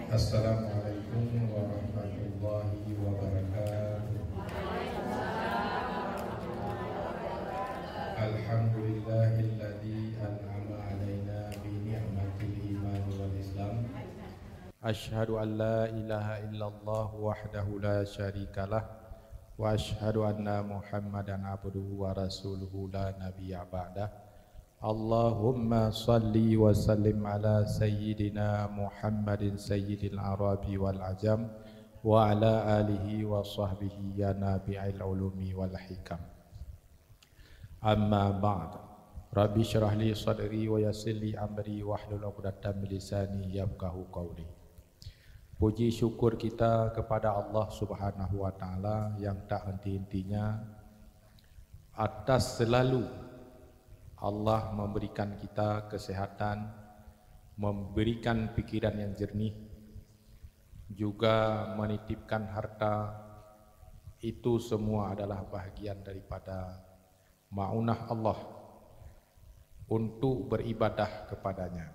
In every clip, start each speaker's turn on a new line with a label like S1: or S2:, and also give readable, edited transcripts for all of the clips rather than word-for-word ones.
S1: Assalamualaikum warahmatullahi wabarakatuh. Alhamdulillahilladzi an'ama alaina bi ni'matil iman wal islam. Asyhadu an la ilaha illallah wahdahu la syarikalah wa asyhadu anna Muhammadan abduhu wa rasuluhu la nabiyya ba'dah. Allahumma salli wa sallim ala sayyidina Muhammadin sayyidil arabi wal ajam wa ala alihi wa sahbihi ya nabi'il ulumi wal hikam. Amma ba'd. Rabbi syrah li sadri wa yassir li amri wahlul 'uqdatam min lisani yafqahu qawli. Puji syukur kita kepada Allah Subhanahu wa taala yang tak henti-hentinya atas selalu Allah memberikan kita kesehatan, memberikan pikiran yang jernih, juga menitipkan harta. Itu semua adalah bahagian daripada ma'unah Allah untuk beribadah kepadanya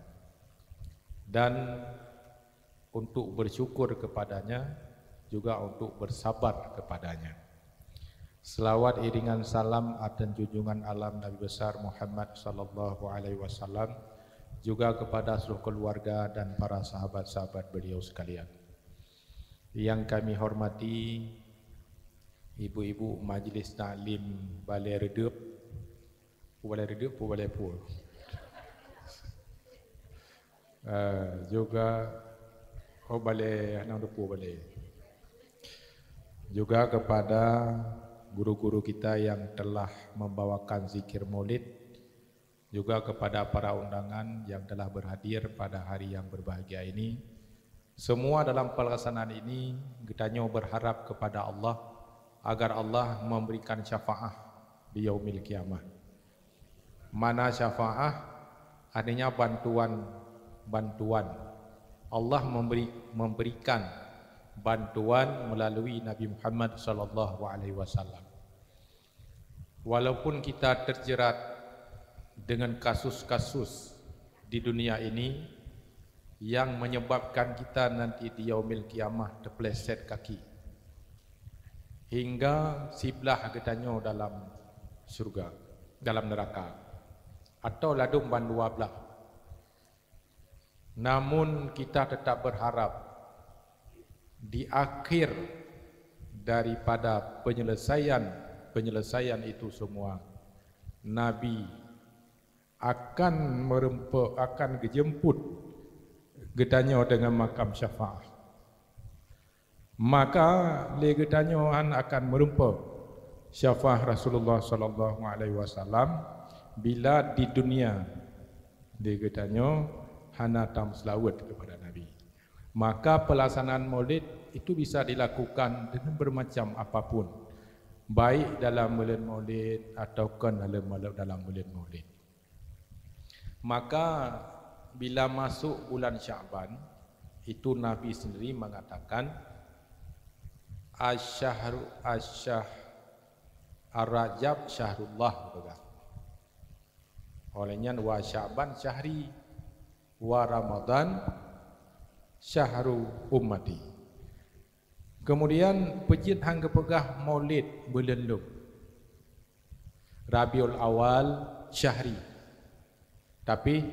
S1: dan untuk bersyukur kepadanya, juga untuk bersabar kepadanya. Selawat iringan salam dan junjungan alam Nabi besar Muhammad sallallahu alaihi wasallam juga kepada seluruh keluarga dan para sahabat-sahabat beliau sekalian. Yang kami hormati ibu-ibu Majlis Taklim Balai Redup, Balai Pul. Juga Balai Anang Depu Balai. Juga kepada guru-guru kita yang telah membawakan zikir maulid, juga kepada para undangan yang telah berhadir pada hari yang berbahagia ini. Semua dalam pelaksanaan ini kita berharap kepada Allah agar Allah memberikan syafaah di yaumil kiamah. Mana syafaah? Artinya bantuan. Allah memberikan bantuan melalui Nabi Muhammad sallallahu alaihi wasallam. Walaupun kita terjerat dengan kasus-kasus di dunia ini yang menyebabkan kita nanti di yaumil kiamah terpeleset kaki hingga sebelah katanya dalam surga, dalam neraka atau ladung bandua belah. Namun kita tetap berharap di akhir daripada penyelesaian itu semua, Nabi akan dijemput gedanya dengan makam syafaat. Maka le gedanya akan merumpa syafaat Rasulullah sallallahu alaihi wasallam bila di dunia le gedanya hana tam selawat kepada Nabi. Maka pelaksanaan maulid itu bisa dilakukan dengan bermacam apapun, baik dalam bulan maulid ataupun dalam bulan maulid. Maka bila masuk bulan Sya'ban, itu Nabi sendiri mengatakan Ar-Rajab syahrullah. Olehnya wa Sya'ban syahri wa Ramadan syahru ummati. Kemudian pejit hang kepegah maulid bulan lu Rabiul Awal syahri, tapi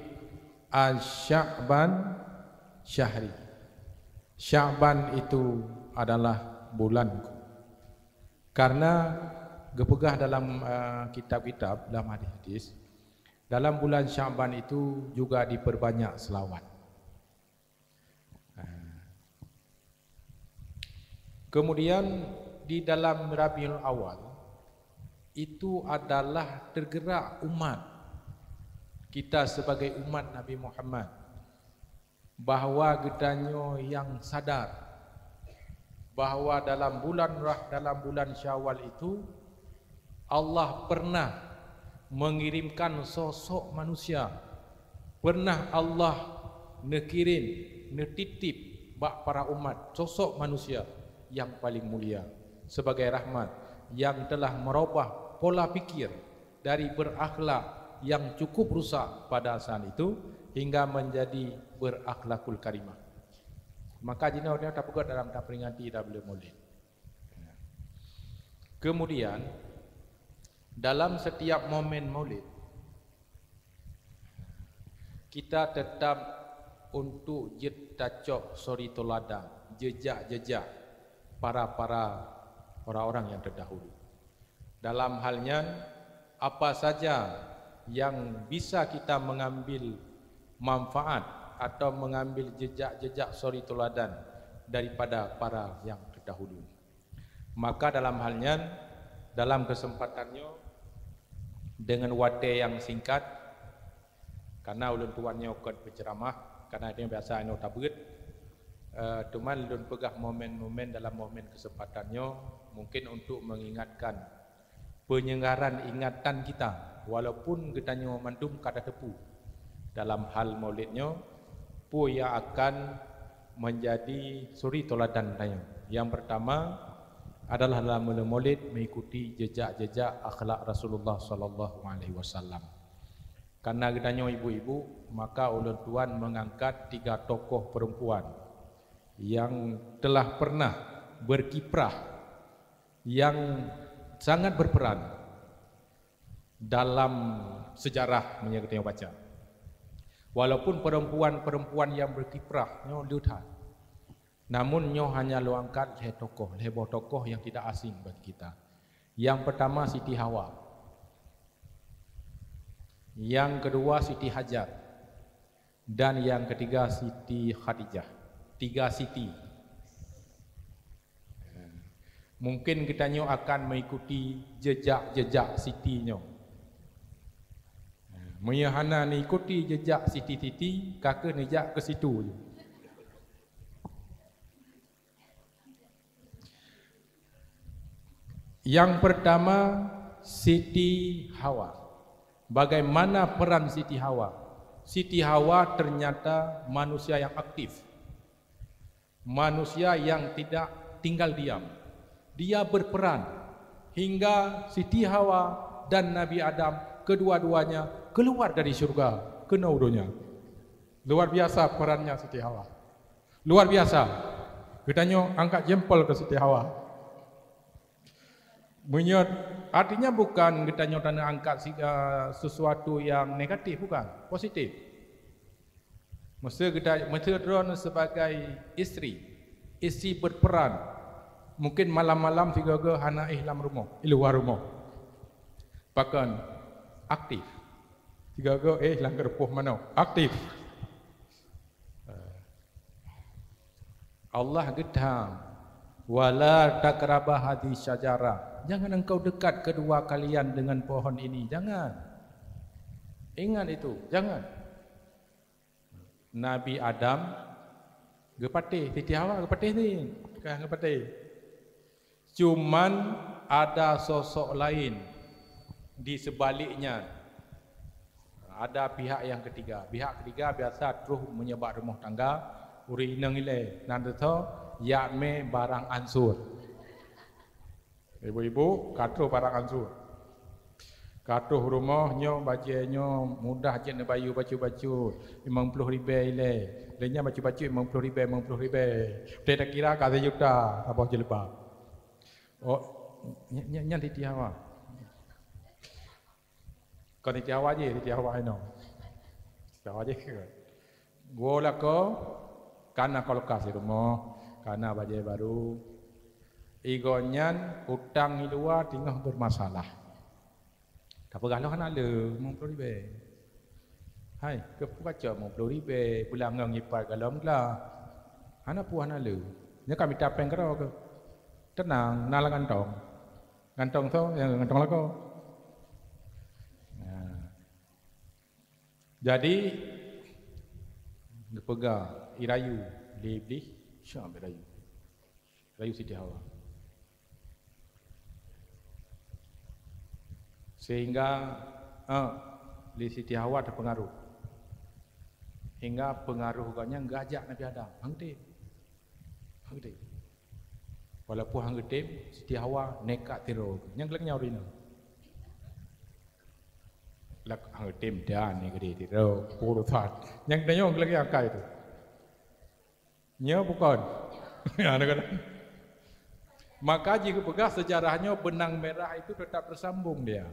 S1: Sya'ban syahri. Sya'ban itu adalah bulanku. Karena kepegah dalam kitab-kitab, dalam hadis, dalam bulan Sya'ban itu juga diperbanyak selawat. Kemudian di dalam Rabiul Awal itu adalah tergerak umat kita sebagai umat Nabi Muhammad, bahawa gedanya yang sadar bahawa dalam bulan Syawal itu Allah pernah mengirimkan sosok manusia, pernah Allah netitip bak para umat sosok manusia yang paling mulia sebagai rahmat yang telah merubah pola pikir dari berakhlak yang cukup rusak pada saat itu hingga menjadi berakhlakul karimah. Maka jina dia tak pegat dalam tak peringati dah boleh maulid. Kemudian dalam setiap momen maulid kita tetap untuk tacok suri toladan, jejak-jejak para orang-orang yang terdahulu. Dalam halnya apa saja yang bisa kita mengambil manfaat atau mengambil jejak-jejak suri toladan daripada para yang terdahulu. Maka dalam halnya, dalam kesempatannya dengan wadah yang singkat, karena ulun tuannya ukut berceramah, karena dia biasa anu tabut, cuman ulun pegah momen-momen dalam momen kesempatannya mungkin untuk mengingatkan penyengaran ingatan kita, walaupun kitanya mandum kada tepu dalam hal maulidnya, pu yang akan menjadi suri toladan tanya. Yang pertama adalah dalam maulid mengikuti jejak-jejak akhlak Rasulullah sallallahu alaihi wasallam. Karena kitanya ibu-ibu, maka ulun tuan mengangkat 3 tokoh perempuan yang telah pernah berkiprah, yang sangat berperan dalam sejarah yang kita baca. Walaupun perempuan-perempuan yang berkiprah nyo lihat, namun nyo hanya lu angkat lebih tokoh yang tidak asing bagi kita. Yang pertama Siti Hawa, yang kedua Siti Hajar, dan yang ketiga Siti Khadijah. 3 Siti. Mungkin kita nyo akan mengikuti jejak-jejak Siti nyo. Menyahana ni ikuti jejak Siti-Siti, kakak nejak ke situ je. Yang pertama Siti Hawa. Bagaimana peran Siti Hawa? Siti Hawa ternyata manusia yang aktif, manusia yang tidak tinggal diam. Dia berperan hingga Siti Hawa dan Nabi Adam kedua-duanya keluar dari syurga ke neraka. Luar biasa perannya Siti Hawa. Luar biasa. Kitanya angkat jempol ke Siti Hawa. Menyot, artinya bukan kita nyotana angkat sesuatu yang negatif, bukan, positif. Mesti kita drone sebagai istri berperan. Mungkin malam-malam tiga-tiga hana dalam rumah, luar rumah. Bahkan aktif. Tiga-tiga langgar puh mana? Aktif. Allah gedam. Wala takrabah hadis syajarah. Jangan engkau dekat kedua kalian dengan pohon ini. Jangan. Ingat itu. Jangan. Nabi Adam gepatih, Siti Hawa gepatih ni. Gepatih. Cuman ada sosok lain di sebaliknya. Ada pihak yang ketiga. Pihak ketiga biasa terus menyebar rumah tangga. Uri inang ile. Nanti tu yakme barang ansur. Ibu-ibu katuh barang ansur. Katuh rumahnya bajanya mudah je nak bayu baju-baju 50 ribu ile. Lainnya baju-baju 50 ribu. Dia tak kira kata juta apa je lepas. Oh, nyan Siti Hawa. Kau Siti Hawa je, Siti Hawa ino. Siti Hawa je ke. Gua lah ko karena kalau kasih rumah, karena baju baru. Igonyan hutang di luar tinggal bermasalah. Tapi kalau kan ada 50 ribu. Hai, kepukaca 50 ribu. Pulang ngipai galam lah. Anak puan ada. Nya kami tapeng kerau ke. Tenang, nala gantong. Gantong tu, yang gantong lagu. Nah. Jadi dipegang irayu, lebih syam irayu. Rayu Siti Hawa. Sehingga di Siti Hawa terpengaruh. Hingga pengaruh ganya ngajak Nabi Adam. Hangtip. Walaupun hangtip, Siti Hawa nekat tiru. Yang kelaknya orina. Lak hangtip dan ni gede tiru. Puru that. Yang tanya kelaknya angka itu. Nya bukan. Ya, maka jika pegang sejarahnya benang merah itu tetap bersambung dia.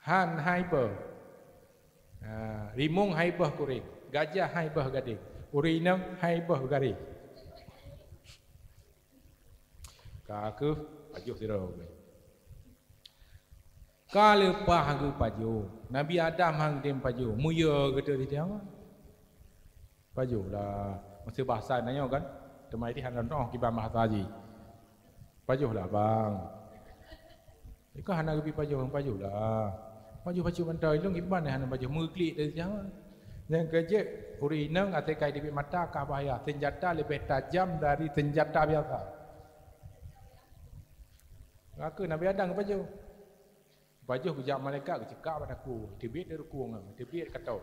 S1: Han haibah. Rimung haibah kuring. Gajah haibah gading. Urinang haibah garing. Kaku pajuh sirau. Kalau pahagu pajuh. Nabi Adam hang dem pajuh. Muya kata dia apa? Pajuh lah. Mesti bahasa nanya kan. Temai di hang noh kiban bahasa haji. Pajuh lah bang. Iko hana pergi pajuh lah. Pajuh bantai long kiban hana pajuh muklik dari dia. Yang kerja urinang atau kai di mata kah bahaya. Senjata lebih tajam dari senjata biasa. Aku Nabi Adam ke pajuh. Pajuh kejap malaikat cakap pada aku. Tibit dia rukung. Tibit kata.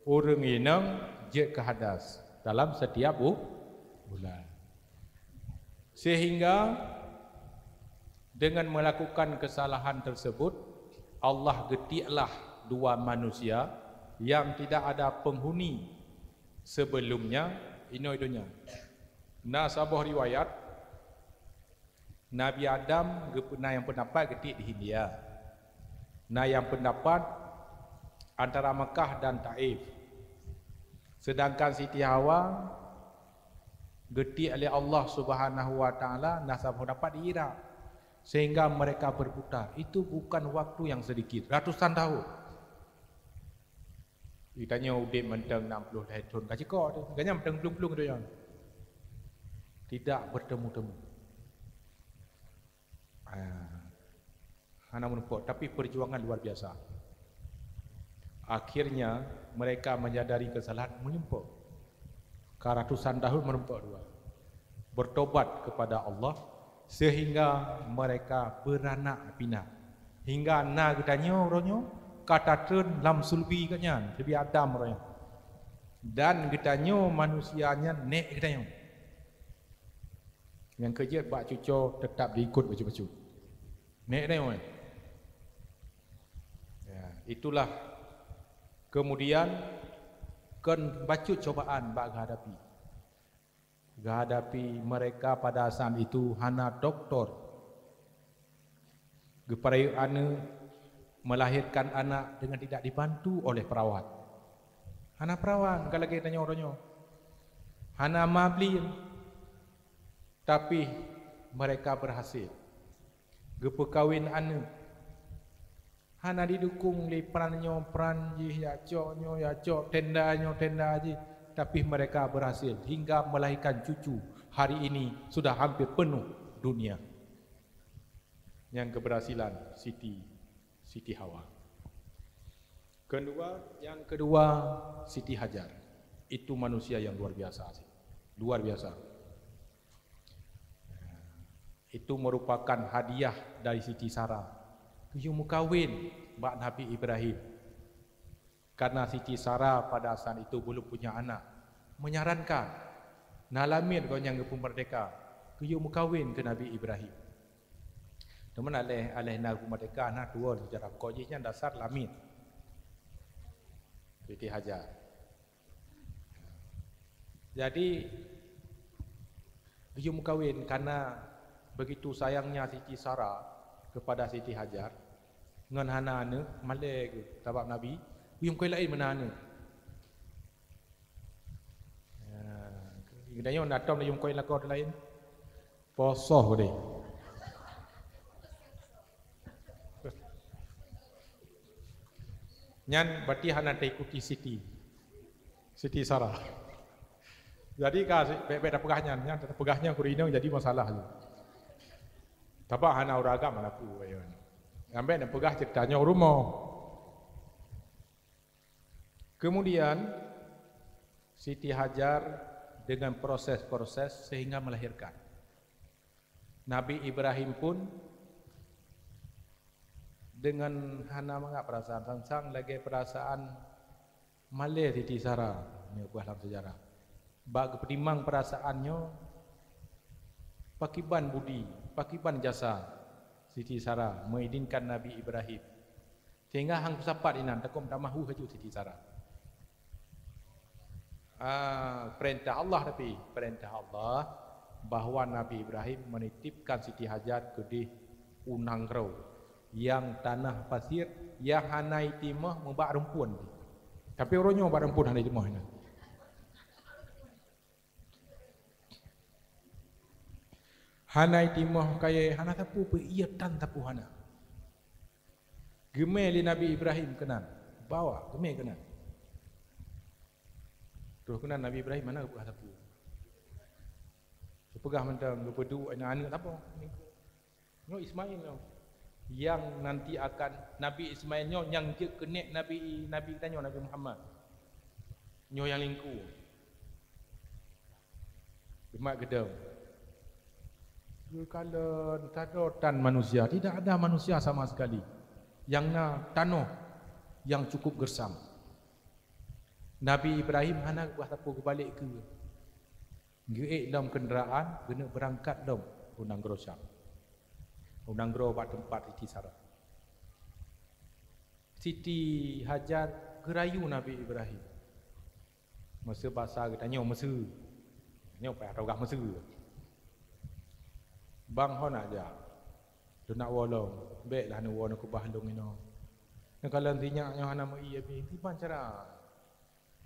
S1: Orang inang je ke hadas. Dalam setiap bulan. Sehingga dengan melakukan kesalahan tersebut Allah getiklah dua manusia yang tidak ada penghuni sebelumnya inoidonya. Nah sebuah riwayat Nabi Adam yang pendapat getik di Hindia. Nah yang pendapat antara Mekah dan Taif. Sedangkan Siti Hawa getik oleh Allah Subhanahu wa taala nasab pendapat di Iraq. Sehingga mereka berputar. Itu bukan waktu yang sedikit, ratusan tahun. Ditanya udip mentang 60 tahun kaji kau tu. Ganya mentang belum tu yang. Tidak bertemu-temu. Hana menumpuk, tapi perjuangan luar biasa. Akhirnya mereka menyadari kesalahan menumpuk. Ratusan tahun menumpuk dua. Bertobat kepada Allah sehingga mereka beranak pinak. Hingga na kitanya orangnya kata tren lam sulbi katnya lebih Adam orang dan kitanya manusianya nek kitanya yang kerja bak cucu tetap diikut baju-baju nek dia orang ya, itulah kemudian kan bacut cobaan bak hadapi mereka pada saat itu hana doktor geparai ane melahirkan anak dengan tidak dibantu oleh perawat. Hana perawat kalau kita tanya orangnya. Hana mabli. Tapi mereka berhasil. Gepekawin anak. Hana didukung li perannya peran ji ya cok tenda ji. Tapi mereka berhasil hingga melahirkan cucu. Hari ini sudah hampir penuh dunia. Yang keberhasilan Siti Hawa. Yang kedua Siti Hajar. Itu manusia yang luar biasa. Luar biasa. Itu merupakan hadiah dari Siti Sarah. Dia mukawin Mbak Nabi Ibrahim. Karena Siti Sarah pada saat itu belum punya anak. Menyarankan nalamin kau yang merdeka. Dia mukawin ke Nabi Ibrahim. Teman alih nak merdeka nak dua sejarah kojisnya dasar lamin. Siti Hajar. Jadi dia mukawin karena begitu sayangnya Siti Sarah kepada Siti Hajar. Ngan hana ane malek tabak Nabi, yang kau lain mana ane. Kita nak tahu yang kau lain. Posoh deh. Nyan berarti hana ikuti Siti Sarah. Jadi kalau beda pegahnya, nyan pegahnya kurinang jadi masalah. Tapi hana uraga mana pu, ayon. Sampai nak pegah ceritanya rumah. Kemudian Siti Hajar dengan proses-proses sehingga melahirkan. Nabi Ibrahim pun dengan hana mengak perasaan sangsang lagi perasaan malih Siti Sarah ni buah dalam sejarah. Bag penimang perasaannya pakiban budi, pakiban jasa Siti Sarah mengizinkan Nabi Ibrahim. Sehingga hang sapat inan takum tak mahu haju Siti Sarah. perintah Allah, tapi perintah Allah bahawa Nabi Ibrahim menitipkan Siti Hajar ke di Unangrau yang tanah pasir yang hanai timah membak rumpun. Tapi orangnya membak rumpun hanai timah ni. Hanai timah kaya hana tapu pe ia tan tapu hana. Gemeli Nabi Ibrahim kenan. Bawa gemel kenan. Terus kenan Nabi Ibrahim mana ke tapu. Pegah mentang berpedu anak-anak apa? Nyo Ismail nyo. Yang nanti akan Nabi Ismail nyo yang je kenek Nabi tanya Nabi Muhammad. Nyo yang lingku. Demak gedem. Kalau tadotan manusia, tidak ada manusia sama sekali yang tanah yang cukup gersam. Nabi Ibrahim hana buat apa balik ke geek dalam kenderaan kena berangkat dom Unangrau Syam. Unangrau buat tempat Siti Sarah. Siti Hajar gerayu Nabi Ibrahim. Masa bahasa katanya masa. Ni apa rogah masa. Bang ho nak aja. Tu nak wolong. Baiklah nak wolong ku bahlung ino. Nek kalau tinyaknya hana mai abi, tiban cara.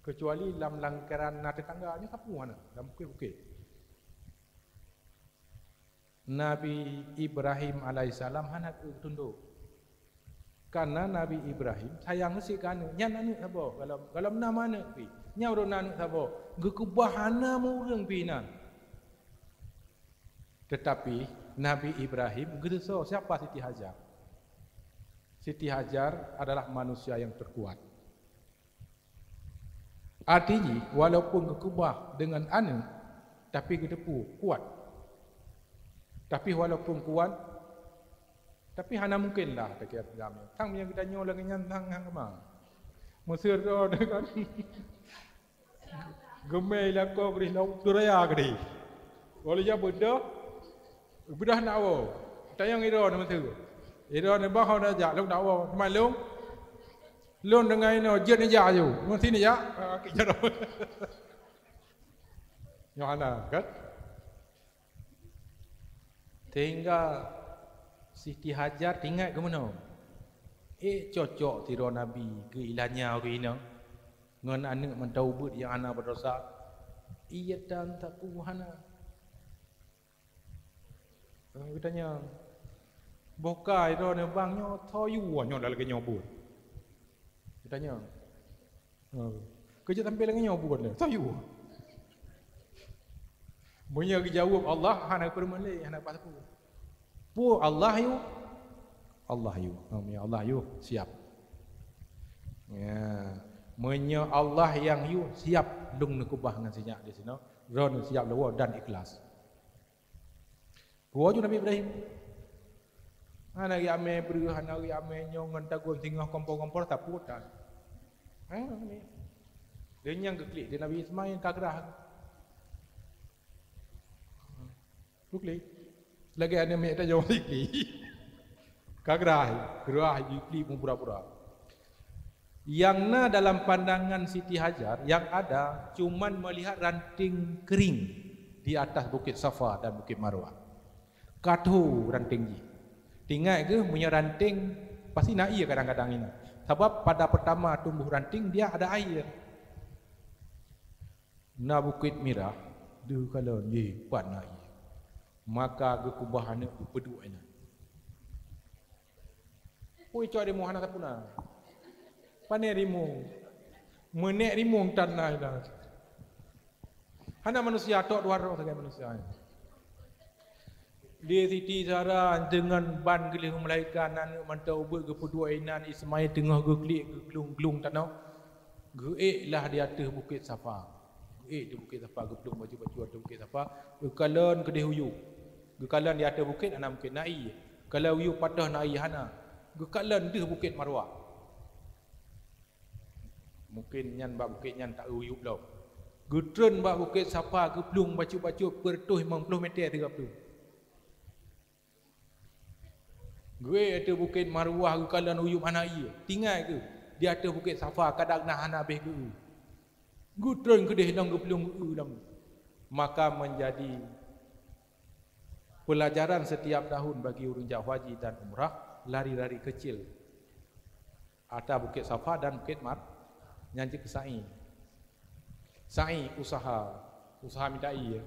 S1: Kecuali dalam langkaran nak tetangga ni sapu mana? Dalam bukit-bukit. Nabi Ibrahim alaihissalam hana tunduk. Karena Nabi Ibrahim sayang si kan nya anak sabo kalau nama anak pi. Nya urang anak sabo. Gekubahana mu urang pi nan. Tetapi Nabi Ibrahim gedeso siapa Siti Hajar? Siti Hajar adalah manusia yang terkuat. Artinya walaupun kekubah dengan anak tapi gedepu kuat. Tapi walaupun kuat tapi hana mungkinlah tak kira agama. Tang yang kita nyolah dengan tang hang kemang. Mesir tu kan. Gemai lah kau beri lauk turaya kedi. Boleh je bedah nak awo. Tayang iro nama tu. Iro ni bah dah jak lauk nak awo. Malum. Lon dengan ino jet ni jak ju. Mesti ni jak. Kejar. Yohana kan? Tinggal Siti Hajar tinggal ke mana? Cocok tiro Nabi ke ilahnya ke ina. Ngan anak mentaubat yang anak berdosa. Ia dan tak puhana. Katanya bokai ro ne bang nyo toyu nyo dah lagi nyobut. Katanya. Kerja tampil lagi nyobut le. Toyu. Punya jawab Allah hana permale hana pasaku. Pu Allah yu. Ya Allah yu siap. Ya, punya Allah yang yu siap lung nak kubah dengan sinyak di sini. Ron siap lawa dan ikhlas. Buat Nabi Ibrahim. Hana gi ame beri hana gi ame nyongan tagun tingah kompor-kompor tak putan. Ni. Dia yang keklik dia Nabi Ismail kagrah. Keklik. Lagi ada mek tak jauh keklik. Kagrah, gerah keklik pun pura-pura. Yang na dalam pandangan Siti Hajar yang ada cuman melihat ranting kering di atas Bukit Safa dan Bukit Marwah. Katu ranting ji. Tinggal ke punya ranting pasti naik kadang-kadang ini. Sebab pada pertama tumbuh ranting dia ada air. Na Bukit Mirah dia kalau dia kuat naik. Maka kekubahan itu peduk ini. Oi coy di mohana tapuna. Pane rimu. Menek rimu tanah dah. Hana manusia tok dua roh sebagai manusia. Dia Siti Sarah dengan ban gelih melaikan anak mantau ubut ke pedua inan Ismail tengah geklik gelung-gelung tanah. Geeklah di atas Bukit Safa. Geek di Bukit Safa geblung baju-baju atas Bukit Safa. Gekalan kedih huyu. Gekalan di atas bukit anak bukit naik. Kalau huyu patah naik hana. Gekalan di Bukit Marwah. Mungkin nyan bak bukit nyan tak huyu belum. Getren bak Bukit Safa geblung baju-baju pertuh 50 meter 30. Gue ada Bukit Marwah ke kalan uyup anak ia. Tinggal ke? Dia ada Bukit Safa kadang nak anak habis ke. Gutron kedih dang gepelung ulang. Maka menjadi pelajaran setiap tahun bagi urang jauh haji dan umrah, lari-lari kecil. Ada Bukit Safa dan Bukit Mat, nyanyi ke sa'i. Sa'i usaha midai ya.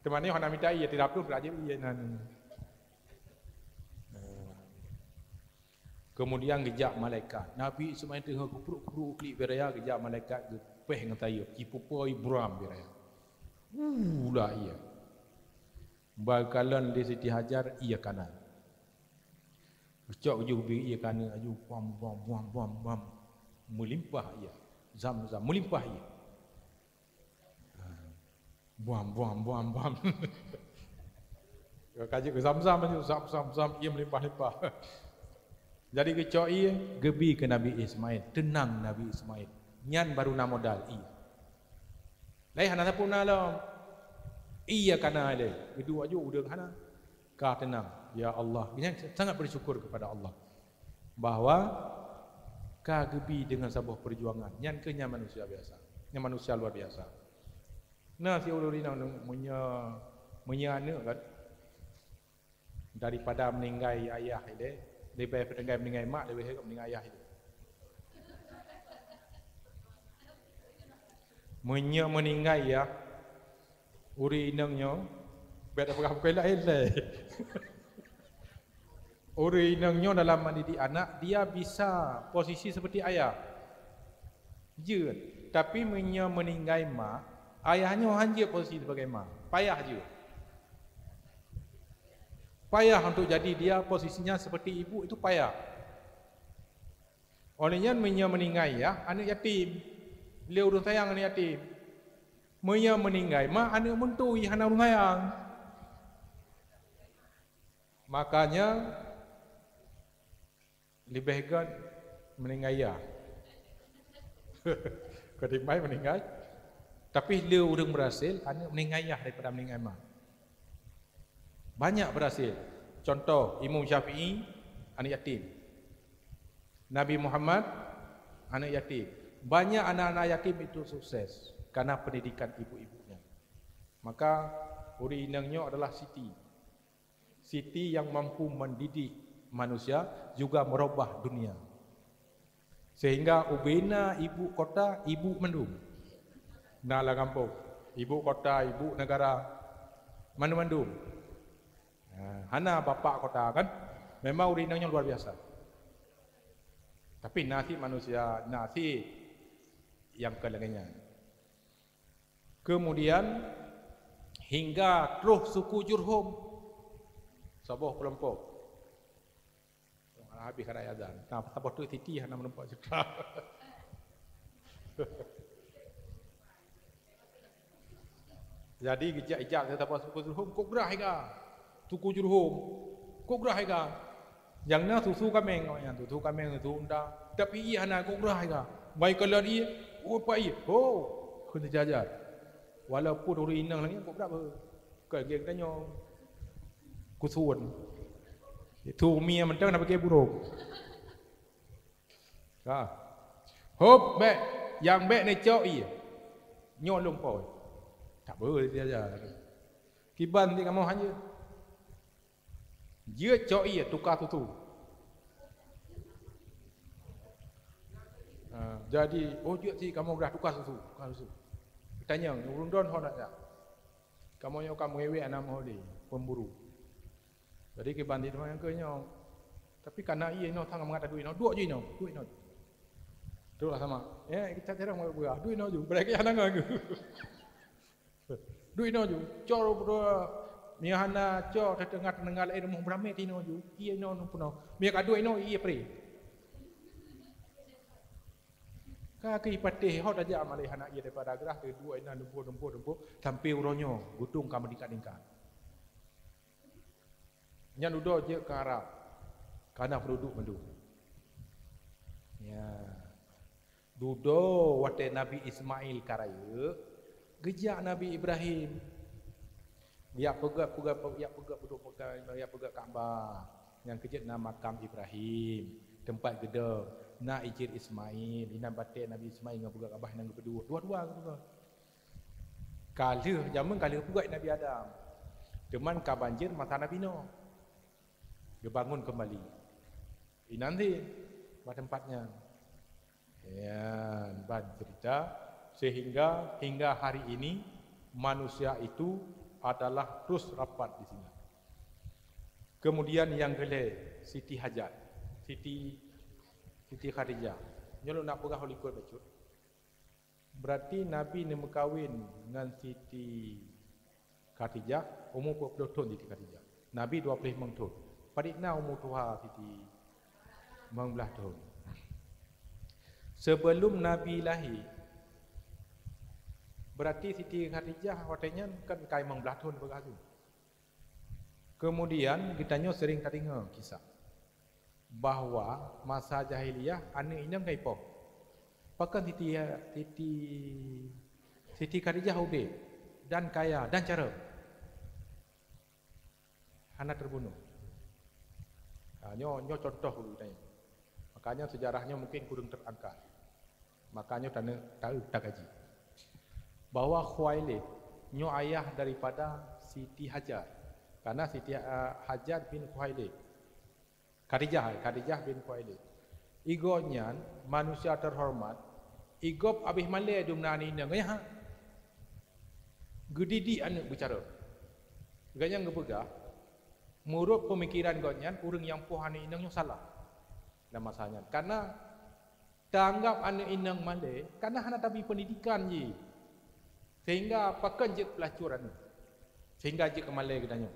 S1: Teman ni orang midai ya tidak perlu belajar ya nan. Kemudian gejak malaikat. Nabi Ismail tengah kupruk-kupruk klik beraya gejak malaikat gepeh ngatayo kipupoi buram beraya. Lah iya. Bakalan di Siti Hajar iya kanan. Cok ju bi iya kanan aju bam melimpah iya. Zam melimpah iya. Buam. Kaji ke zam-zam ia melimpah-limpah. Jadi ke cok iya gebi ke Nabi Ismail, tenang Nabi Ismail. Nyan baru na modal iya. Lai hana pun lah. Iya kana ada. Itu aja udah kana. Ka tenang. Ya Allah. Ini sangat bersyukur kepada Allah bahwa ka gebi dengan sebuah perjuangan. Nyan ke manusia biasa. Nya manusia luar biasa. Nah si ulurina menyana kan. Daripada meninggai ayah dia, lebih baik meninggai mak lebih baik meninggai ayah dia. Meninggai ya. Uri inangnya beda pakai lain. Uri inangnya dalam mendidik anak dia bisa posisi seperti ayah. Je, tapi meninggai mak, ayahnya hanya posisi sebagai mak. Payah je. Payah untuk jadi dia posisinya seperti ibu itu payah. Olehnya meninggai ya, anak yatim. Dia urus sayang anak yatim. Meninggai mak anak mentui hana urus sayang. Makanya lebih baik meninggai ya. Ketimbang meninggai. Tapi dia urang berhasil anak meninggai ya daripada meninggai mak. Banyak berhasil. Contoh Imam Syafi'i anak yatim. Nabi Muhammad anak yatim. Banyak anak-anak yatim itu sukses karena pendidikan ibu-ibunya. Maka uri inangnya adalah Siti yang mampu mendidik manusia juga merubah dunia. Sehingga ubena ibu kota, ibu mendung. Nala kampung, ibu kota, ibu negara mandum. Hana bapak kota kan, memang uri inangnya luar biasa. Tapi nasi manusia, nasi yang kelengenya. Kemudian hingga terus suku Jurhum, sebuah kelompok. Habis kerana azan. Nah, apa tu titi hana menempat cerita. Jadi gejak-gejak kata suku Jurhum, kok gerah hingga suku Jurhum, kok gerah hingga. Yang na susu kameng, yang susu kameng itu undang. Tapi ia hana kok gerah hingga. Baik kalau dia, apa ia? Oh, kena jajar. Walaupun uri inang lagi, kok berapa? Kaya tanya kusuan. Itu mia mentang nak pakai burung. Hop, baik. Yang baik ni cok ia. Nyolong poi. Tak boleh dia jajar. Kiban dia kamu hanya. Dia cok ia tukar susu. Jadi, dia si kamu dah tukar susu. Tanya, urun don hon tak? Kamu yang kamu ewe anak maholi, pemburu. Jadi ke bandit yang kenyang. Tapi karena ia no tang mengata duit no, duit je no. Tu lah sama. Kita terang mau buat duit no ju. Berarti anak ngagu. Duit no ju. Cor berdua. Mia hana cor tengah lain mau beramai tino ju. Ia no puno. Mia kadu no ia pre. Kaki patih hot aja amalai anak ia daripada gerah ke dua ina dempo sampai uronyo gutung kamu dikat-dikat. Nyan udo je ke Arab. Karena penduduk mendu. Ya. Dudo wate Nabi Ismail karaya gejak Nabi Ibrahim. Dia pegak Kaabah yang kejut nama makam Ibrahim, tempat gedung. nak ijir Ismail, ina batik Nabi Ismail dengan pegak abah yang kedua. Dua-dua kedua. Kala zaman kala pegak Nabi Adam. Cuman ka banjir masa Nabi Nuh. Dia bangun kembali. Ini nanti pada tempatnya. Ya, ban cerita sehingga hingga hari ini manusia itu adalah terus rapat di sini. Kemudian yang kedua, Siti Hajar, Siti Khadijah. Nyolok nak pegah holikot bacut. Berarti Nabi ni berkahwin dengan Siti Khadijah umur 20 tahun Siti Khadijah. Nabi 25 tahun. Padikna umur tuha Siti 19 tahun. Sebelum Nabi lahir, berarti Siti Khadijah waktunya kan kai 19 tahun begitu. Kemudian kitanya sering dengar kisah bahawa masa jahiliyah anak inang kai poh. Bahkan Siti Khadijah hidup dan kaya dan cara anak terbunuh. Nyo contoh dulu tanya. Makanya sejarahnya mungkin kurang terangkat. Makanya tak kaji. Bahwa Khuwailid nyo ayah daripada Siti Hajar. Karena Siti Hajar bin Khuwailid. Khadijah bin Khuwailid. Igonya manusia terhormat. Igop abih malai dumna ni nang ya. Gedidi anak bicara. Ganya ngepegah. Menurut pemikiran gonyan urang yang pohan inang yang salah. Dalam masanya. Karena tanggap anak inang malai karena hana tapi pendidikan je. Sehingga pakan je pelacuran. Sehingga je ke malai katanya.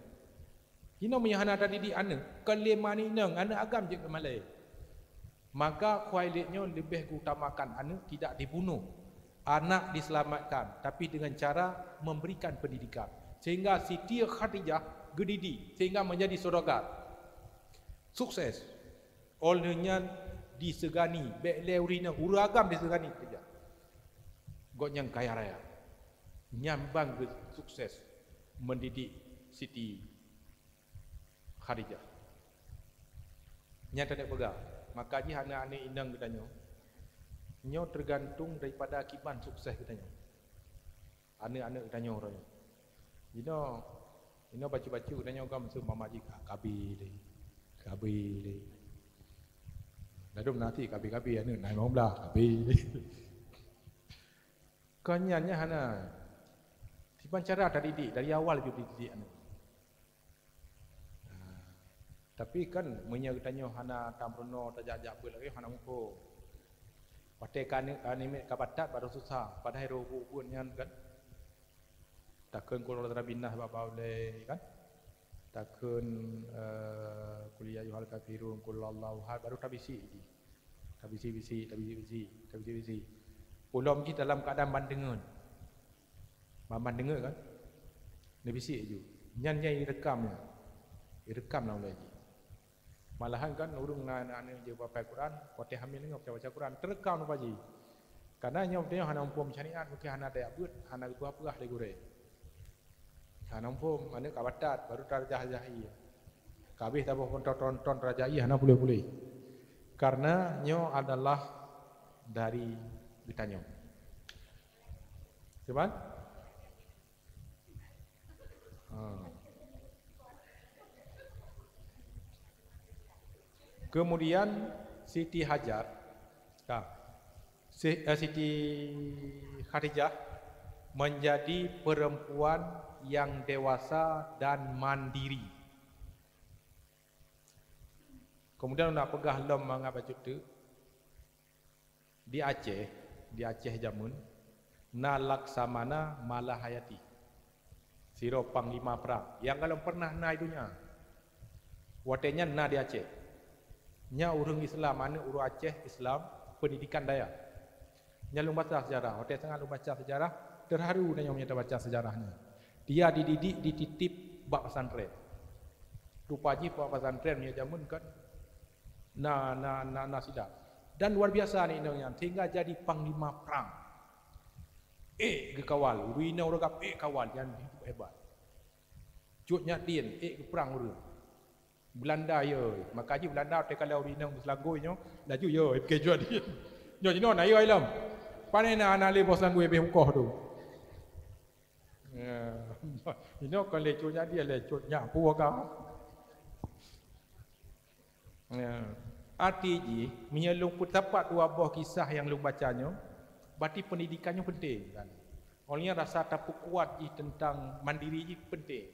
S1: Hina punya hana tadi di anak kelima ni inang anak agam je ke malai. Maka Khuwailidnya lebih utamakan anak tidak dibunuh. Anak diselamatkan tapi dengan cara memberikan pendidikan. Sehingga Siti Khadijah gedidi sehingga menjadi surrogat. Sukses. Olehnya disegani, beleurina uragam disegani kerja. Gonyang kaya raya. Nyambang ke sukses mendidik Siti Khadijah. Nyata tak pegang. Makanya anak-anak indang katanya. Nyo tergantung daripada akibat sukses katanya. Anak-anak katanya orangnya. Ino baca-baca katanya orang mesti mamaji kabi deh. Lalu nanti kabi anak naik ngomlah kabi. Kanyannya hana. Tiban cara didik dari awal juga didik anak. Tapi kan menyertanya hana tamrono tajak-jak lagi hana muko. Patekan anime kapatat baru susah. Padahal roh nyan kan. Takkan kalau terabinah bapa boleh kan. Takkan kuliah yuhal kafirun kullallahu ahad baru tabisi. Tabisi. Ulum kita dalam keadaan mandengan. Mandengan kan. Nebisi je. Nyan rekamnya. Rekam lah lagi. Malahan kan urung anak je baca Quran, pote hamil ngop baca Quran, terekam apa ji. Karena nyom tengok hana umpum syariat, mungkin hana daya but, hana itu apa lagi gure. Hana umpum mana kabatat baru terjah-jahi. Kabeh tabuh tonton terjah hana boleh. Karena nyo adalah dari ditanya. Cuman kemudian Siti Hajar, Siti Khadijah menjadi perempuan yang dewasa dan mandiri. Kemudian nak pegah lom mangap baju tu di Aceh jamun na laksamana malahayati. Siro panglima perang yang kalau pernah naik dunia. Watenya na di Aceh. Nya urang Islam, mana urang Aceh Islam, pendidikan daya. Nya lu baca sejarah, hotel sangat lu baca sejarah, terharu dan yang menyata baca sejarahnya. Dia dididik, dititip bak pesantren. Rupaji bak pesantren punya jamun kan na sidap. Dan luar biasa ni indangnya, sehingga jadi panglima perang. Ke kawal, ruina urang kawal yang hebat. Cutnya din, ke perang urang. Belanda ya, makaji Belanda te kalau rinang selanggunya, laju ya, kejuan dia. Nyo jino na yo ilam. Panena ana le bos langgu be hukoh tu. Ya, jino kan leconya dia leconya puaka. Ya. Arti ji menyelung terdapat dua buah kisah yang lu bacanya, berarti pendidikannya penting kan. Olehnya rasa tapu kuat ji tentang mandiri ji penting.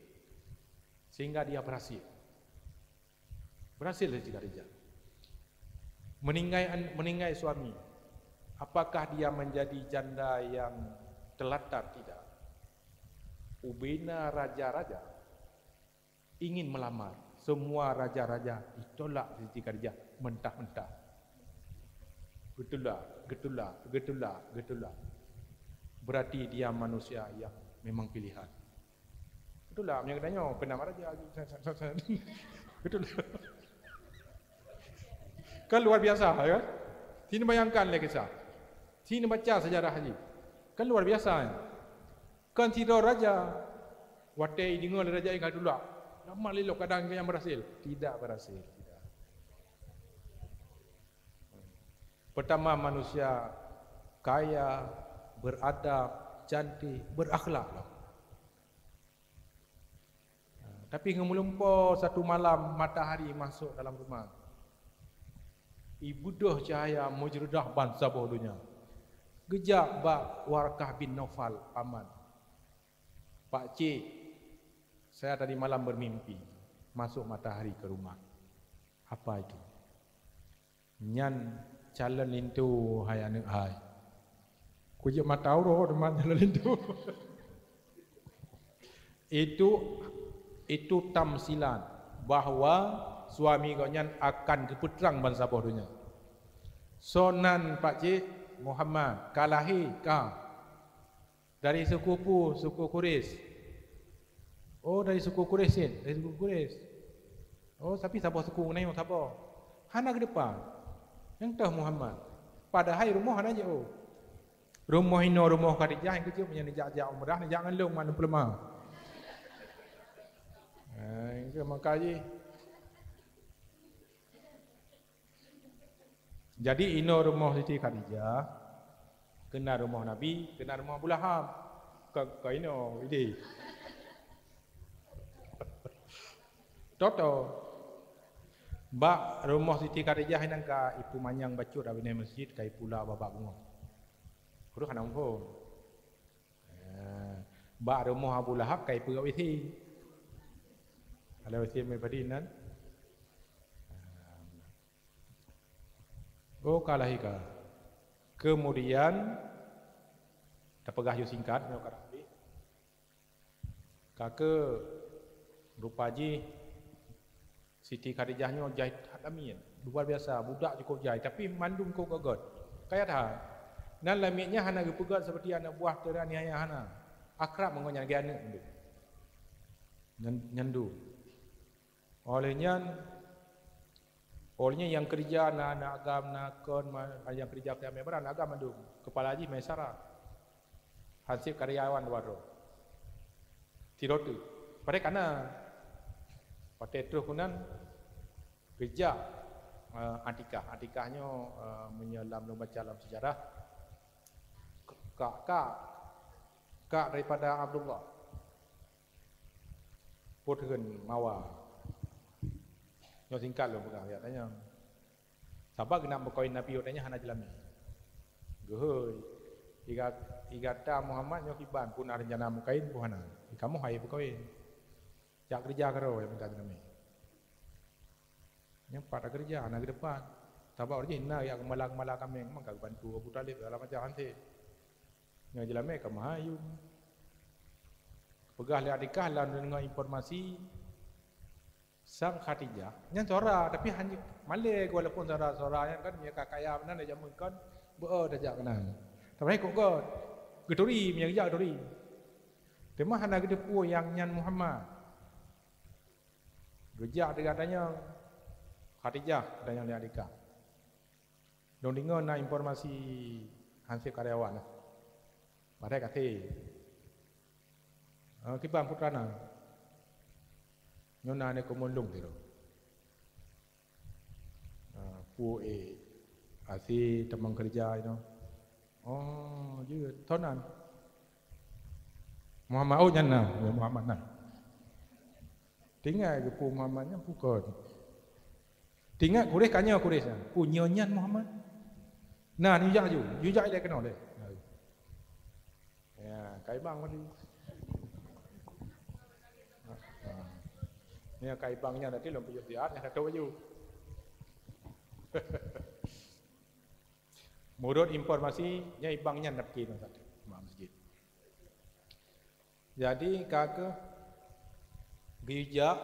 S1: Sehingga dia berhasil. Berhasil Siti Khadijah. Meninggai suami. Apakah dia menjadi janda yang telatar? Tidak. Ubena raja-raja ingin melamar. Semua raja-raja ditolak Siti Khadijah mentah-mentah. Getulak. Berarti dia manusia yang memang pilihan. Getulak, yang katanya pernah raja. Getulak. Kan luar biasa ya. Sini bayangkan lagi kisah. Sini baca sejarah haji. Kan luar biasa ya. Kan tidak raja. Watai dengar raja yang dulu. Lama lelok kadang yang berhasil. Tidak berhasil. Tidak. Pertama manusia kaya, beradab, cantik, berakhlak. Tapi ngemelumpur satu malam matahari masuk dalam rumah. Ibudah cahaya mujrudah bangsa bodohnya. Gejak bak Warqah bin Naufal paman. Pak Cik, saya tadi malam bermimpi masuk matahari ke rumah. Apa itu? Nyan calon lintu hai anak hai. Ku je matau roh deman calon lintu. Itu tamsilan bahawa suami kau nyan akan keputrang bangsa bodohnya. Sonan Pak Cik Muhammad kalahi kau dari suku Quraisy. Oh dari suku Quraisy, dari suku Quraisy. Oh tapi siapa suku nai siapa? Hana ke depan. Yang tahu Muhammad. Padahal rumah hana je oh. Rumah ino rumah Khadijah yang kecil punya nejak umrah jangan long mana pelemah. Itu makanya jadi ino rumah Siti Khadijah, kena rumah Nabi, kena rumah Abu Lahab. Kau ino ide. Toto. Bak rumah Siti Khadijah nang ka ipu manyang bacut abine masjid kai pula babak bunga. Kudu kana umpo. Bak rumah Abu Lahab kai pegawai wisi. Ada wisi mepadinan. Oh kalahika. Kemudian terpegah yu singkat nyo karabi. Kake rupaji Siti Khadijah nyo jahit hadamin. Luar biasa, budak cukup jahit tapi mandum ko gogot. Kaya dah. Nan lamiknya hana gepegat seperti anak buah terani ayah hana. Akrab mengonya ge anak ndu. Nyandu. Olehnya yang kerja nak agam nak kon yang kerja kami beran agam mandum. Kepala haji Maisarah. Hansip karyawan waro. Tirotu. Pada kana pada itu kunan kerja Atikahnya menyelam membaca dalam sejarah kak daripada Abdullah Puthen Mawa. Yang singkat loh bukan ya tanya. Sabak kena berkawin Nabi tanya hana jelami. Gehoy. Igata Muhammad nyo kiban pun ada rencana mukain buhana. Kamu hai berkawin. Jak kerja karo yang minta jelami. Yang pada kerja anak ke depan. Sabak orangnya hina ya kemala kami memang kagak bantu Abu Talib dalam macam hanti. Yang jelami kamu hayu. Pegah lihat nikah lah dengan informasi sang Khadijah yang sora tapi hanya male walaupun sora yang kan dia kakaya benar dia jamun kan dah kenal tapi kok gedori punya kerja gedori tema hana gede pu yang nyan Muhammad kerja dia katanya Khadijah dan yang lihat nikah dong dengar na informasi hansip karyawan pada kata kibang putrana Nyona ne komondong tiro. Pu asi teman kerja itu. Oh, je tonan. Muhammad oh nyana, ya Muhammad nah. Tinggal ke pu Muhammadnya pukul. Tinggal kuris kanya kuris. Pu nyanyan Muhammad. Nah, ni jujak dia kenal dia. Ya, kai bang tadi. Ni kai bangnya tadi lom pejut dia, nya kata baju. Menurut informasi, nya ibangnya nak pergi tadi, masjid. Jadi kakak gejak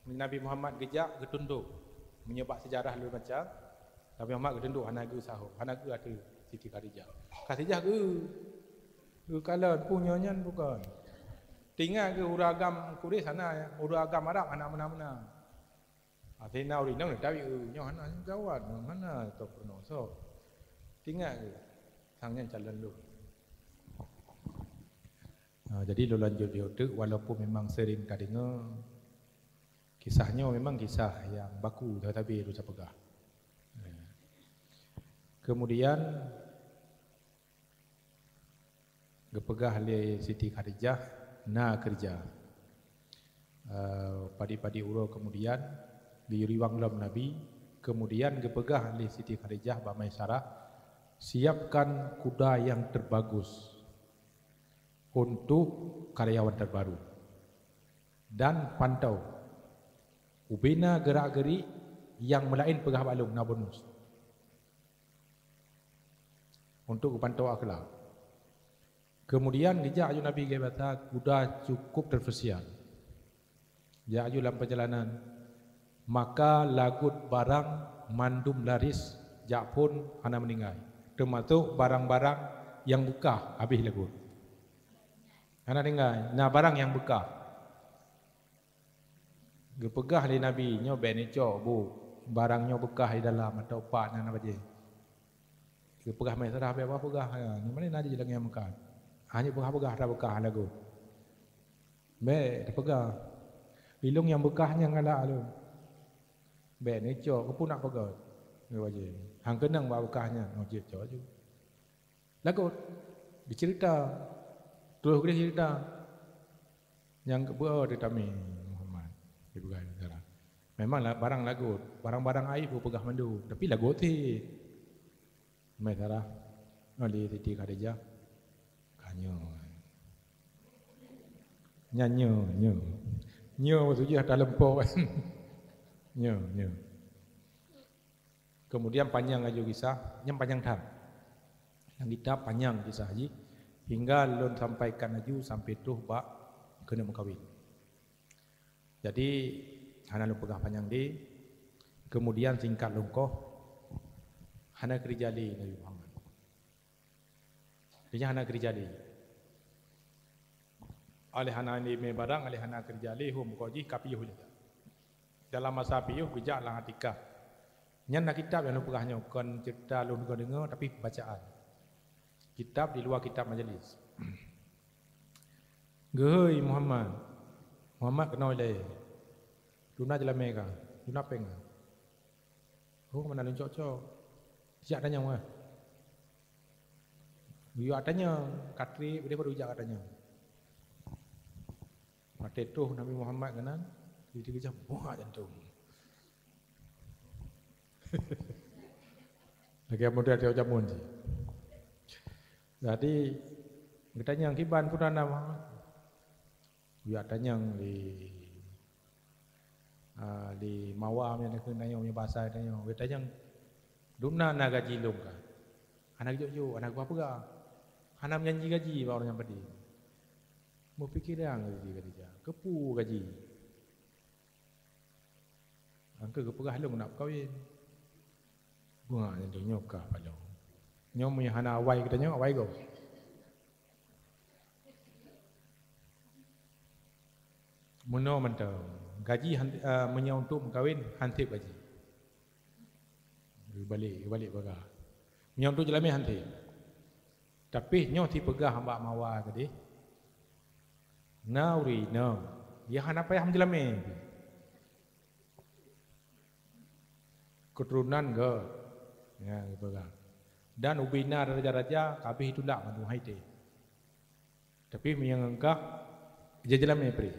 S1: Nabi Muhammad gejak getunduk menyebab sejarah lu macam Nabi Muhammad getunduk hanagu sahur hanagu ada Siti Khadijah Khadijah ke kalau punya nyan bukan tinggal ke uragam Quraisy sana uragam Arab anak mana-mana Athena uri nang tawi nyo hana gawat mana to pernah so tinggal ke sangnya jalan lu. Jadi lo lanjut diutuk walaupun memang sering tak dengar kisahnya memang kisah yang baku tetapi lu pegah. Kemudian gepegah oleh Siti Khadijah na kerja. Padi-padi uro kemudian diuriwang lam Nabi kemudian gepegah oleh Siti Khadijah Mbak Maisarah siapkan kuda yang terbagus untuk karyawan terbaru dan pantau ubina gerak-gerik yang melain pegah balung na bonus untuk pantau akhlak. Kemudian dijak aju Nabi kata kuda cukup terfesian. Jak aju dalam perjalanan maka lagut barang mandum laris jak pun hana meninggal. Termasuk barang-barang yang bekah habis lagut. Anak dengar, nah barang yang bekah. Gepegah di Nabi nyo beneco bu, barangnya bekah di dalam atau pak nana baje. Gepegah Maisarah apa pegah, ni mana naji lagi yang bekah. Hanya pegah dah bekah lagu. Be pegah. Ilung yang bekahnya ngalak lu. Beneco ke pun nak pegah. Ni baje. Hang kenang bawa bekahnya, ngojek jo. Lagu dicerita terus kita cerita yang kedua dia kami Muhammad dipegang sekarang. Memanglah barang lagut, barang-barang aib pegah mandu, tapi lagut ti. Maisarah oleh Siti Khadijah kanyo. Nyo maksudnya dah lempok. Nyo. Kemudian panjang aju kisah, yang panjang tam. Yang kita panjang kisah haji hingga lon sampaikan aju sampai tuh bak kena mengkawin. Jadi hana lu pegah panjang di kemudian singkat lungkoh hana kerijali Nabi Muhammad. Dia hana kerijali. Oleh hana ni me barang oleh hana kerijali hum koji kapiyuh juga. Dalam masa piyuh bijak lang atika. Nyan nak kitab yang lu pegahnya kon cerita lu dengar tapi bacaan. Kitab di luar kitab majlis. Gehoi Muhammad kenal dia. Tuna jalan mereka, tuna peng. Oh mana lu cocok. Siap tanya mah. Biar tanya katri dia baru ujak katanya. Mate tu Nabi Muhammad kanan, dia kejap buah jantung. Lagi muda dia jamun je. Jadi kita yang kiban pun ada Muhammad. Biar tanya di mawam yang kena yang bahasa tanya. Kita yang dumna na gaji lom ka. Anak jojo, anak apa ga? Anak menjanji gaji baru yang pedi. Mau fikir yang gaji dia. Kepu gaji. Angka kepegah lom nak kawin. Bunga yang tu nyokah palau. Nyom yang hana awai kita nyok awai go. Muno mentang gaji menyau untuk mengkawin hantip gaji. Balik pegah. Menyau untuk jelami hantip. Tapi nyok ti pegah hamba mawa tadi. Nauri no. Dia hana payah menjelami. keturunan ke ya betul. Dan ubina raja-raja kabeh itulah manu haite. Tapi menganggap jajalan mepri.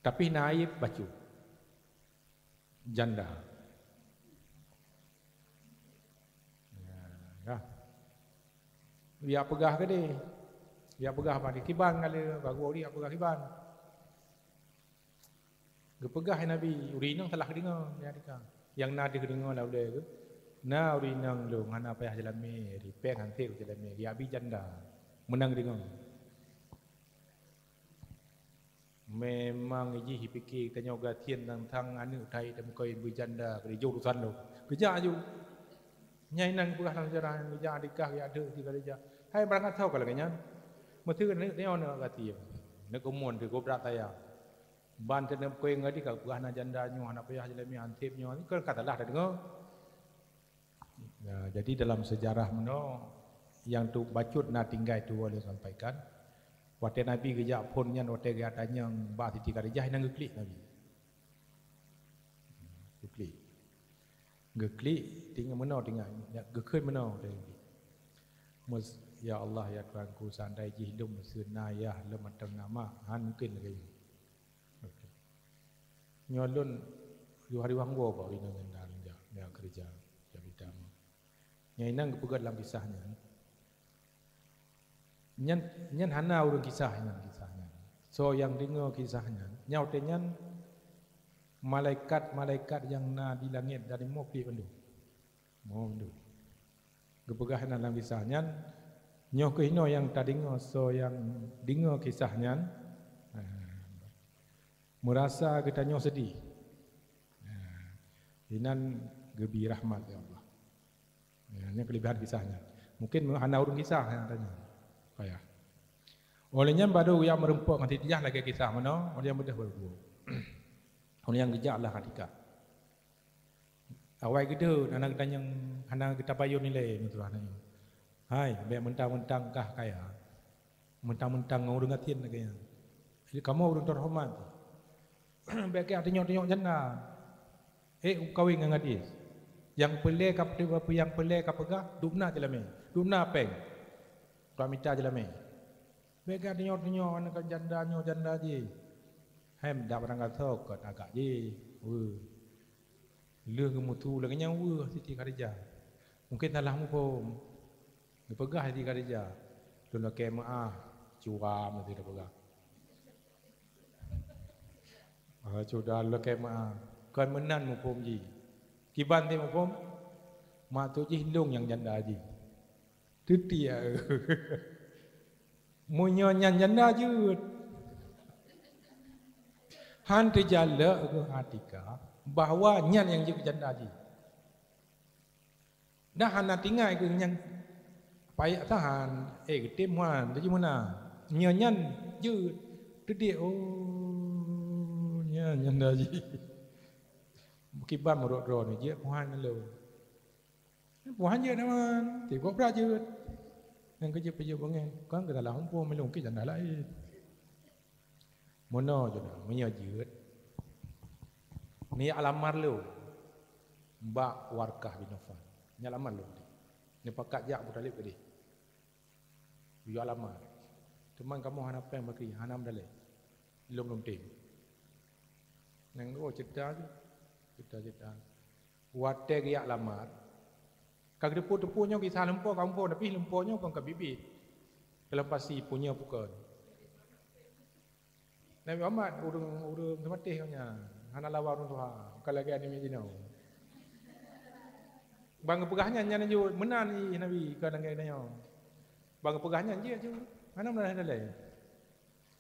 S1: Tapi naib bacu janda. Ya. Dia pegah ke dia? Dia pegah pada kiban kali baru dia pegah kiban. Gepegah Nabi urinang salah dengar dia dikah. Yang nadi dengar lah udah ke. Na urinang lu ngana payah jalan me ripeng hantir jalan me dia abi janda. Menang dengar. Memang iji hipiki tanya gatian tentang anu utai dan koi berjanda ke jauh urusan lu. Kerja aju. Nyai nang pegah dalam sejarah kerja adikah ya ada tiga kerja. Hai berangkat tahu kalau kanya. Mesti ni ono gati. Nak umon ke gobrak tayang. Ban kena koi ngadi ka pegah na janda nyu anak payah jalan mi antip nyu ni kan katalah dah dengar. Ya, jadi dalam sejarah meno yang tu bacut na tinggal tu boleh sampaikan. Waktu Nabi gejak pun nyan waktu gejak tanya ba titi karejah nang geklik Nabi. Geklik. Geklik tinggal meno tinggal gekeun meno tadi. Mus ya Allah ya Tuhanku sandai ji hidup senayah lematang nama han mungkin lagi. Nyolun yu hari wanggo ba ina ngendang dia kerja dia bidang. Nyai nang kepegat dalam kisahnya. Nyan hana urang kisahnya. So yang dengar kisahnya, nyau tenyan malaikat yang na di langit dari mopi pendu. Mau pendu. Kepegah dalam kisahnya, nyoh kehino yang tak dengar, so yang dengar kisahnya, merasa kita nyoh sedih. Inan gebi rahmat ya Allah. Ini kelebihan kisahnya. Mungkin hana urang kisah yang tanya. Payah. Olehnya baru yang merempuk nanti tijah lagi kisah mana, oleh yang mudah berbuat. Oleh yang gejak lah ketika. Awal gitu, anak kita yang anak kita payun nilai itu anaknya. Hai, biar mentang-mentang kah kaya, mentang-mentang orang ngatin lagi. Jadi kamu orang terhormat. Biar kaya tengok-tengok jana. Kawin dengan gadis. Yang pelai kap apa yang pelai kap pegah, dubna jelame. Dubna peng. Pramita jelame. Bega tengok-tengok anak janda je. Hem dak barang kata kat agak je. Leh kemutu lagi nyawa Siti Khadijah. Mungkin salahmu pun. Dia pegah Siti Khadijah. Tu nak maaf curam tu dia pegah. Sudah lah maaf. Kan menan mu pun ji. Kiban ti mu pun. Mak tu ji hindung yang janda ji. Tuti ya. Munyo nyan janda je. Han terjala ke Atika bahawa nyan yang je janda je. Dah han tinggal ke yang payak tahan ketim wan tu mana. Nyan je tuti nyan janda je. Kiban merok-ro ni je puan lu. Puan je naman, ti gobra je. Yang kerja-kerja bangun, kan kita lah humpur melung ke janda lain. Mono je dah, menyajut. Ni alamar lu. Mbak Warkah bin Affan. Ni alamar lu. Ni pakat jak butalib ke dia. Dia alamar. Teman kamu hana peng bakri, hanam dalai. Lum tim. Nang cerita je. Cerita. Wate giak lamar. Kag depu-depunya kisah lempur kampung tapi lempurnya pun ke bibit. Kalau pasti punya bukan. Nabi Muhammad urung tematih nya. Hana lawa urung Tuhan. Kalau lagi ani mijinau. Bang pegahnya nya ju menan ni Nabi kan ngai nanya. Bang pegahnya je ju. Mana mana dalai.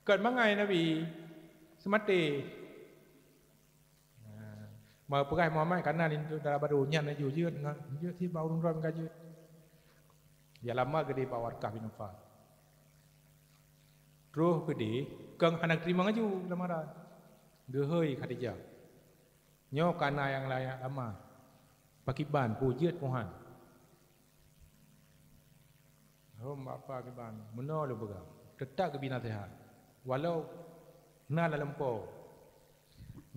S1: Kan mangai Nabi semati. Mà pegai Muhammad karena itu dalam barunya na jujur si baurun ron kajut. Ya lama gede Pak Warkah bin Affan. Terus gede kang anak terima ngaju lamaran. Gehoi Khadijah. Nyo kana yang layak lama. Pakiban pujiat Tuhan. Apa kiban? Meno lu begang. Tetap ke binasihat. Walau na dalam po.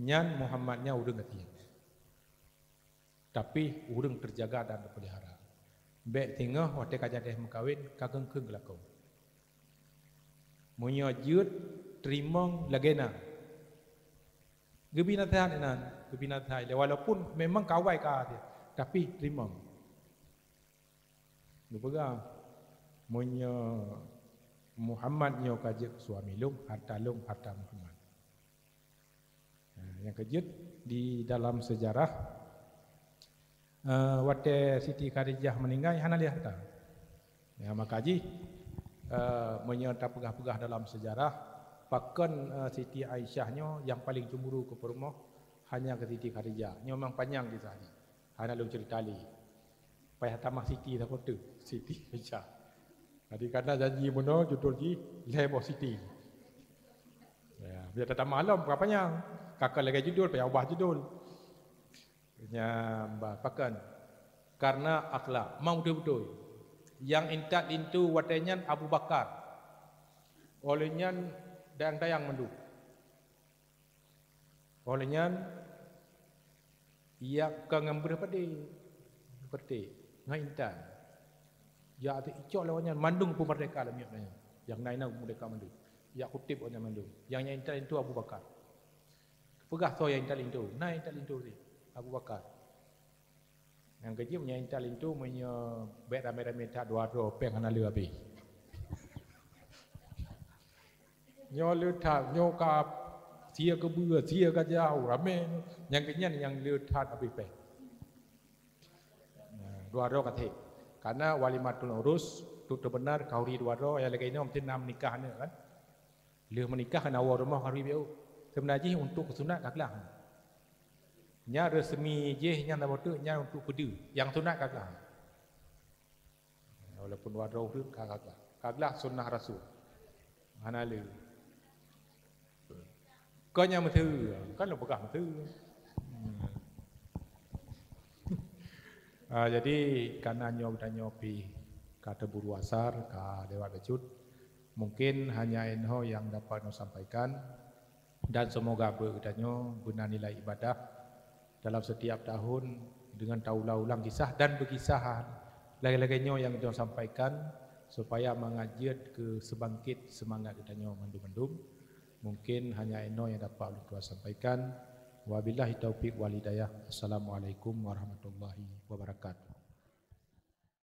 S1: Nyan Muhammadnya udah ngati. tapi urang terjaga dan terpelihara. Bek tengah waktu kajadeh mengkawin kagengkeung gelakau. Munyo jut terimong lagena. Gebinatahan enan, gebinatahan. Walaupun memang kawai ka dia, tapi terimong. Lu pegang. Munyo Muhammad nyo kajek suami lung, harta Muhammad. Yang kejut di dalam sejarah waktu Siti Khadijah meninggal hana lihat harta. Ya makaji menyerta pegah-pegah dalam sejarah pakan Siti Aisyahnya yang paling cemburu ke perumah hanya ke Siti Khadijah. Nyo memang panjang kisahnya. Hana lu cerita li. Payah tamah Siti tak tu Siti Aisyah. Jadi karena janji mono judul di Lebo Siti. Ya, biar tetap malam berapa panjang. Kakak lagi judul payah ubah judul. Nya pakan karena akhlak mau betul-betul yang intat itu watenya Abu Bakar olehnya dan dayang mendu olehnya ia kengembur peti ngaitan ya ati icok lawannya mandung pu merdeka lam yang naina merdeka mandu ya kutip onya mandu yang intat itu Abu Bakar pegah so yang intat itu nah intat itu sih Abu Bakar. Yang kecil punya intal itu punya bet rame-rame tak dua peng hana lu habis. Nyo lu tak nyo kap sia ke bua sia ke jauh rame yang kenyan yang lu tak habis peng. Dua kata. Karena walimatul urus tu benar kauri dua yang lagi ini mesti nam nikah ni kan. Lu menikah kan awal rumah kauri biau. Sebenarnya untuk sunat kaklah. Nya resmi je nya nama tu nya untuk kudu yang sunat kagak walaupun wadrah tu kagak sunnah rasul mana le có nya methu kan lo pegang methu jadi karena nyopi kata buru asar ka dewa becut mungkin hanya enho yang dapat no sampaikan dan semoga berkedanyo guna nilai ibadah dalam setiap tahun dengan ulang kisah dan berkisah lagi-laginya yang kita sampaikan supaya mengajak ke sebangkit semangat kita mendum-mendum mungkin hanya eno yang dapat kita sampaikan wabillahi taufiq wal hidayah. Assalamualaikum warahmatullahi wabarakatuh.